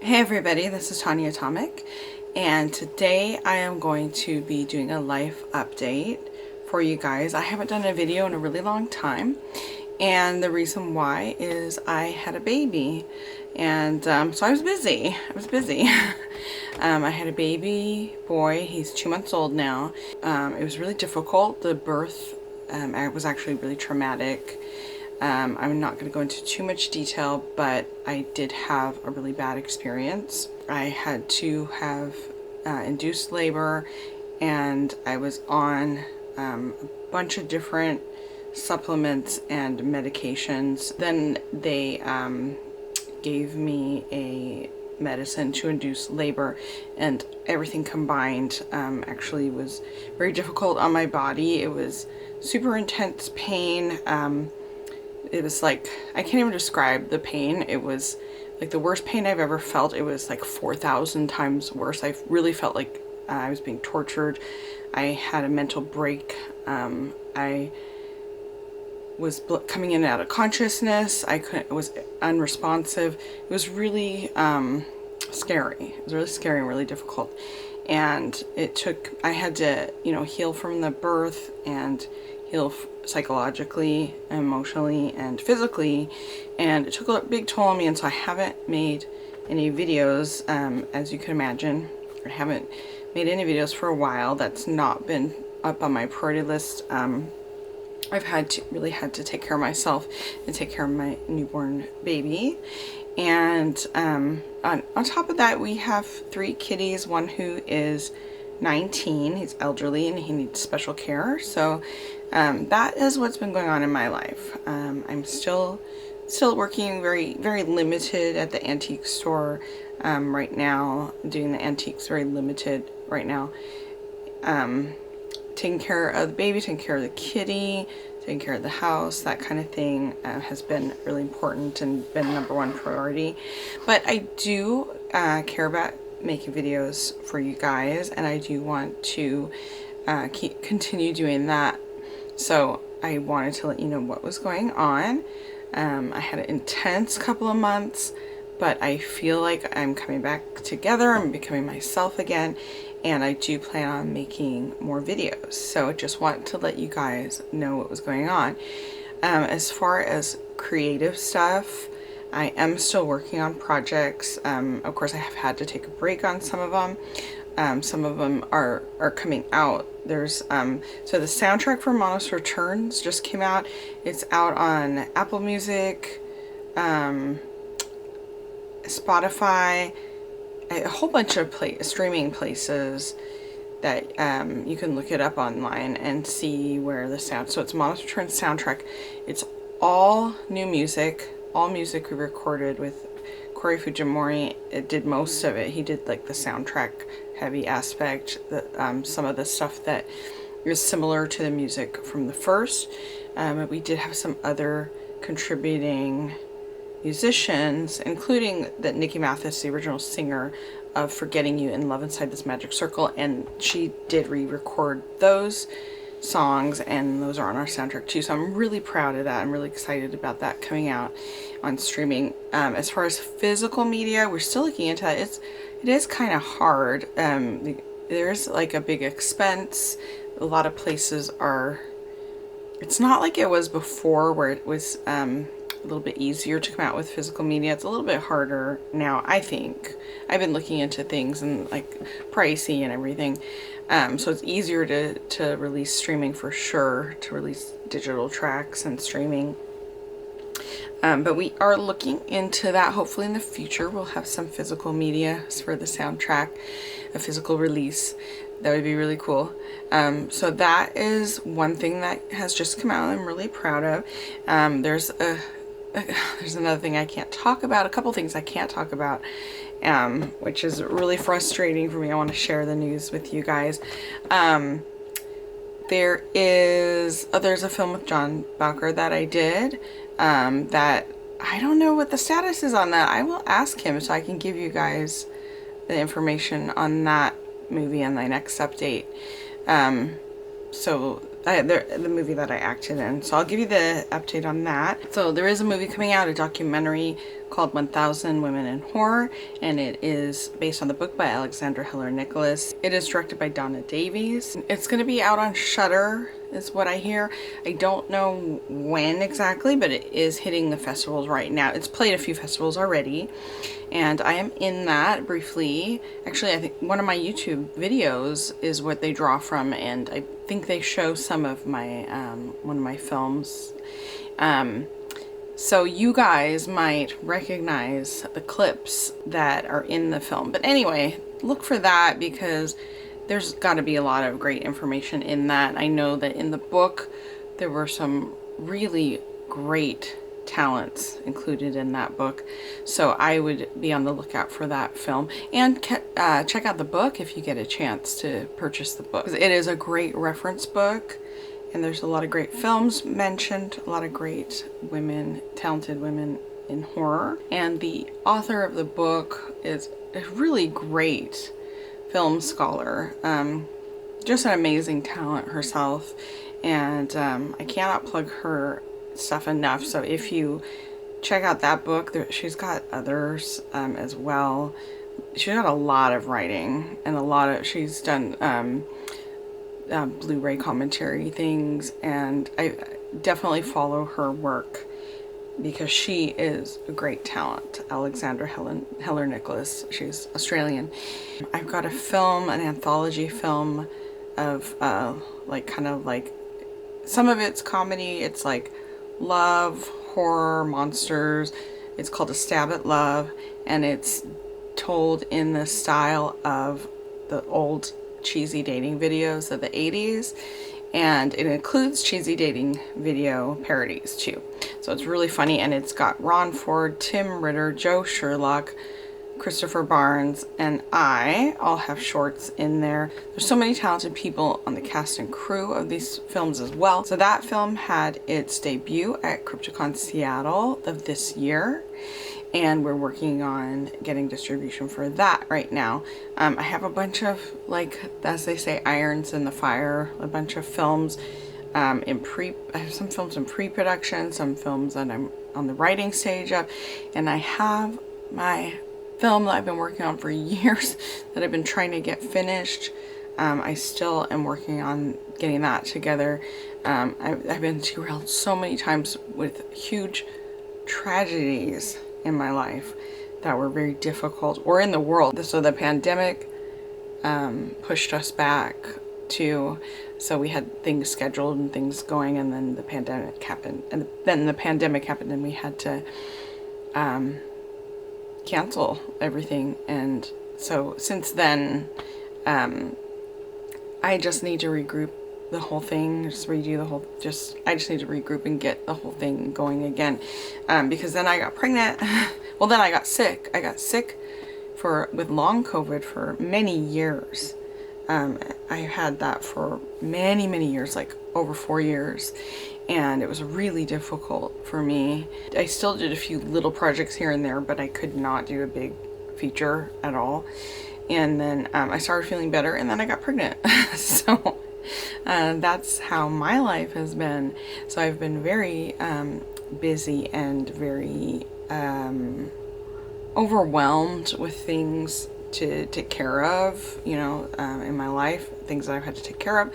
Hey everybody, this is Tanya Atomic, and today I am going to be doing a life update for you guys. I haven't done a video in a really long time, and the reason why is I had a baby, and so I was busy. I had a baby boy. He's 2 months old now. It was really difficult. The birth was actually really traumatic. I'm not going to go into too much detail, but I did have a really bad experience. I had to have induced labor, and I was on a bunch of different supplements and medications. Then they gave me a medicine to induce labor, and everything combined actually was very difficult on my body. It was super intense pain. It was like, I can't even describe the pain. It was like the worst pain I've ever felt. It was like 4,000 times worse. I really felt like I was being tortured. I had a mental break. I was coming in and out of consciousness. It was unresponsive. It was really scary. It was really scary and really difficult. And I had to, heal from the birth and heal psychologically, emotionally, and physically, and it took a big toll on me. And so I haven't made any videos, as you can imagine. I haven't made any videos for a while. That's not been up on my priority list. I've really had to take care of myself and take care of my newborn baby. And on top of that, we have 3 kitties. One who is 19. He's elderly and he needs special care. So that is what's been going on in my life. I'm still working very, very limited at the antique store right now, doing the antiques very limited right now. Taking care of the baby, taking care of the kitty, taking care of the house, that kind of thing has been really important and been #1 priority. But I do care about making videos for you guys, and I do want to continue doing that. So I wanted to let you know what was going on. I had an intense couple of months, but I feel like I'm coming back together. I'm becoming myself again, and I do plan on making more videos. So I just want to let you guys know what was going on. As far as creative stuff, I am still working on projects. Of course, I have had to take a break on some of them. Some of them are coming out. There's so the soundtrack for Monos Returns just came out. It's out on Apple Music, Spotify, a whole bunch of streaming places that you can look it up online and see where the sound. So it's Monos Returns soundtrack. It's all new music. All music we recorded with Corey Fujimori. It did most of it. He did like the soundtrack heavy aspect, some of the stuff that is similar to the music from the first. We did have some other contributing musicians, including that Nikki Mathis, the original singer of Forgetting You and Love Inside This Magic Circle, and she did re-record those songs, and those are on our soundtrack too. So I'm really proud of that. I'm really excited about that coming out on streaming. As far as physical media, we're still looking into that. It is kind of hard. There's like a big expense. A lot of places it's not like it was before where it was a little bit easier to come out with physical media. It's a little bit harder now, I think. I've been looking into things and like pricey and everything. So it's easier to release streaming for sure, to release digital tracks and streaming. But we are looking into that. Hopefully in the future we'll have some physical media for the soundtrack, a physical release. That would be really cool. So that is one thing that has just come out I'm really proud of. There's another thing I can't talk about, a couple things I can't talk about, which is really frustrating for me. I want to share the news with you guys. There's a film with John Bowker that I did, that I don't know what the status is on that. I will ask him so I can give you guys the information on that movie in my next update. So the movie that I acted in. So I'll give you the update on that. So there is a movie coming out, a documentary called 1000 Women in Horror, and it is based on the book by Alexandra Heller Nicholas. It is directed by Donna Davies. It's going to be out on Shudder, is what I hear. I don't know when exactly, but it is hitting the festivals right now. It's played a few festivals already, and I am in that briefly. Actually, I think one of my YouTube videos is what they draw from, and I think they show some of my one of my films. So you guys might recognize the clips that are in the film. But anyway, look for that because there's got to be a lot of great information in that. I know that in the book there were some really great talents included in that book. So I would be on the lookout for that film. And check out the book if you get a chance to purchase the book. It is a great reference book. And there's a lot of great films mentioned, a lot of great women, talented women in horror. And the author of the book is a really great film scholar. Just an amazing talent herself. And I cannot plug her stuff enough. So if you check out that book, she's got others as well. She's got a lot of writing and she's done Blu-ray commentary things, and I definitely follow her work because she is a great talent. Alexandra Heller Nicholas, she's Australian. I've got a film, an anthology film of kind of like some of it's comedy, it's like love, horror, monsters. It's called A Stab at Love, and it's told in the style of the old cheesy dating videos of the 80s, and it includes cheesy dating video parodies too. So it's really funny, and it's got Ron Ford, Tim Ritter, Joe Sherlock, Christopher Barnes, and I all have shorts in there. There's so many talented people on the cast and crew of these films as well. So that film had its debut at Crypticon Seattle of this year, and we're working on getting distribution for that right now. I have a bunch of, like, as they say, irons in the fire, a bunch of films I have some films in pre-production, some films that I'm on the writing stage of, and I have my film that I've been working on for years that I've been trying to get finished. I still am working on getting that together. I've been derailed so many times with huge tragedies in my life that were very difficult, or in the world. So the pandemic pushed us back too. So we had things scheduled and things going, and then the pandemic happened, and we had to cancel everything. And so since then, I just need to regroup the whole thing, I just need to regroup and get the whole thing going again, because then I got pregnant. Well, then I got sick. I got sick with long COVID for many years. I had that for many years, like over 4 years, and it was really difficult for me. I still did a few little projects here and there, but I could not do a big feature at all. And then I started feeling better, and then I got pregnant. So that's how my life has been. So I've been very busy and very overwhelmed with things to take care of, in my life, things that I've had to take care of.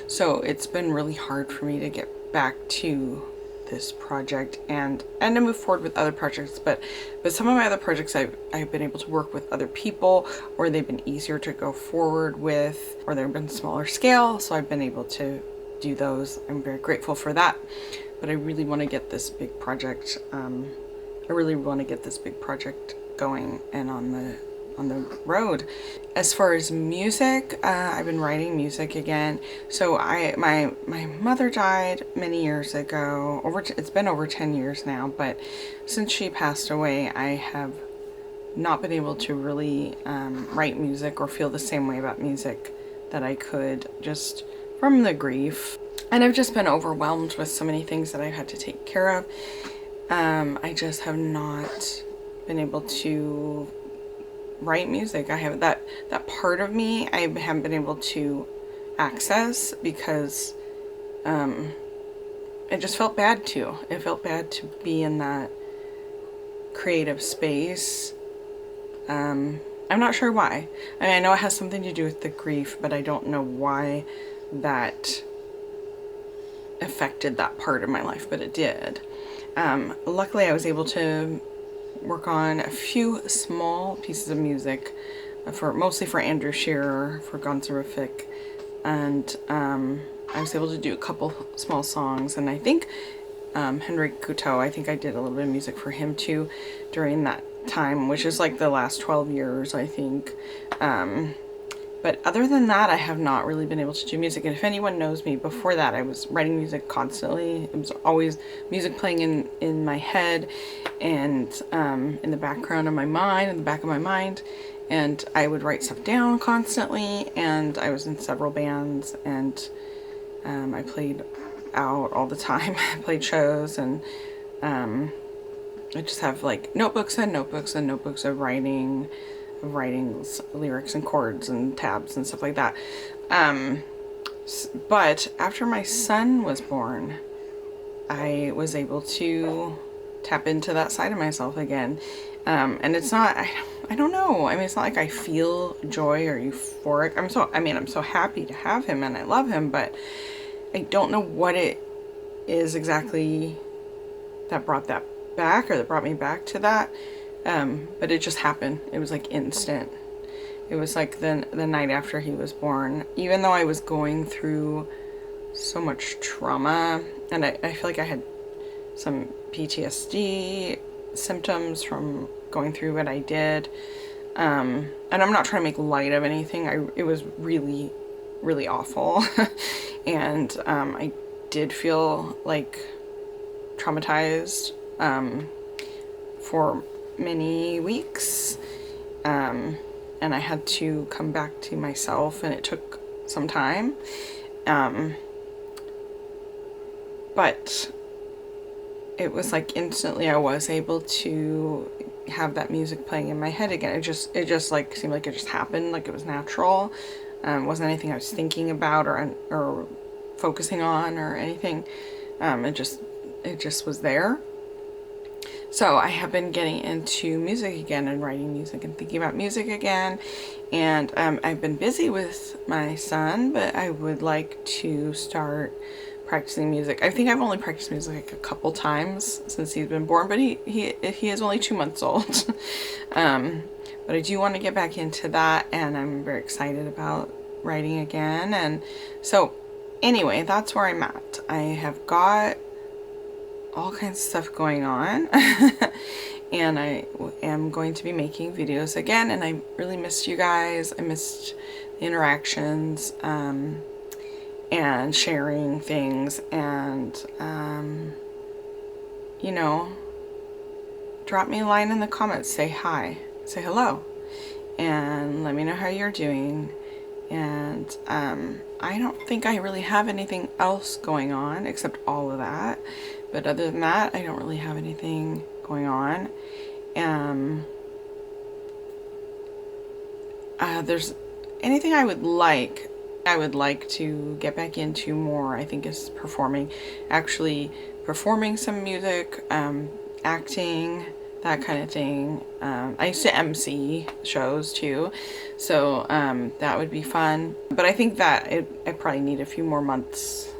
So it's been really hard for me to get back to this project and to move forward with other projects, but some of my other projects I've been able to work with other people, or they've been easier to go forward with, or they've been smaller scale, so I've been able to do those. I'm very grateful for that. But I really want to get this big project going and on the road. As far as music, I've been writing music again. So my mother died many years ago. It's been over 10 years now, but since she passed away, I have not been able to really write music or feel the same way about music that I could, just from the grief. And I've just been overwhelmed with so many things that I've had to take care of. I just have not been able to write music. I have that part of me I haven't been able to access because it just felt bad too. It felt bad to be in that creative space. I'm not sure why. I mean, I know it has something to do with the grief, but I don't know why that affected that part of my life, but it did. Luckily, I was able to work on a few small pieces of music, mostly for Andrew Shearer, for Gonzerific, and I was able to do a couple small songs, and I think Henrik Couteau, I think I did a little bit of music for him too during that time, which is like the last 12 years, I think. But other than that, I have not really been able to do music. And if anyone knows me, before that, I was writing music constantly. It was always music playing in my head and in the background of my mind, in the back of my mind. And I would write stuff down constantly. And I was in several bands, and I played out all the time. I played shows, and I just have like notebooks and notebooks and notebooks of writing lyrics and chords and tabs and stuff like that. But after my son was born, I was able to tap into that side of myself again. And it's not, I don't know. I mean, it's not like I feel joy or euphoric. I'm so happy to have him and I love him, but I don't know what it is exactly that brought that back, or that brought me back to that. But it just happened. It was like instant. It was like the night after he was born. Even though I was going through so much trauma, and I feel like I had some PTSD symptoms from going through what I did. And I'm not trying to make light of anything. It was really, really awful. And I did feel like traumatized for many weeks, and I had to come back to myself, and it took some time, but it was like instantly I was able to have that music playing in my head again. It just like seemed like it just happened, like it was natural. It wasn't anything I was thinking about or focusing on or anything. It just was there. So I have been getting into music again and writing music and thinking about music again. And I've been busy with my son, but I would like to start practicing music. I think I've only practiced music like a couple times since he's been born, but he is only 2 months old. But I do want to get back into that, and I'm very excited about writing again. And so anyway, that's where I'm at. I have got all kinds of stuff going on and I am going to be making videos again, and I really missed you guys. I missed the interactions and sharing things, and you know, drop me a line in the comments, say hi, say hello, and let me know how you're doing. And I don't think I really have anything else going on except all of that. But other than that, I don't really have anything going on. There's anything I would like to get back into more, I think, is performing. Actually performing some music, acting, that kind of thing. I used to MC shows too, so that would be fun. But I think that I probably need a few more months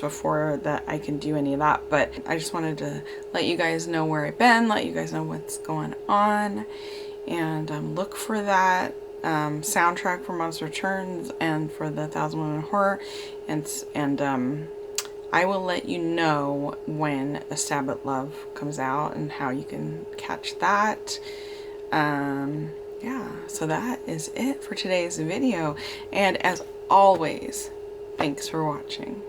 before that I can do any of that. But I just wanted to let you guys know where I've been, let you guys know what's going on, and look for that soundtrack for Monster Returns and for the 1000 Women in Horror, and I will let you know when A Stab at Love comes out and how you can catch that. Yeah, so that is it for today's video, and as always, thanks for watching.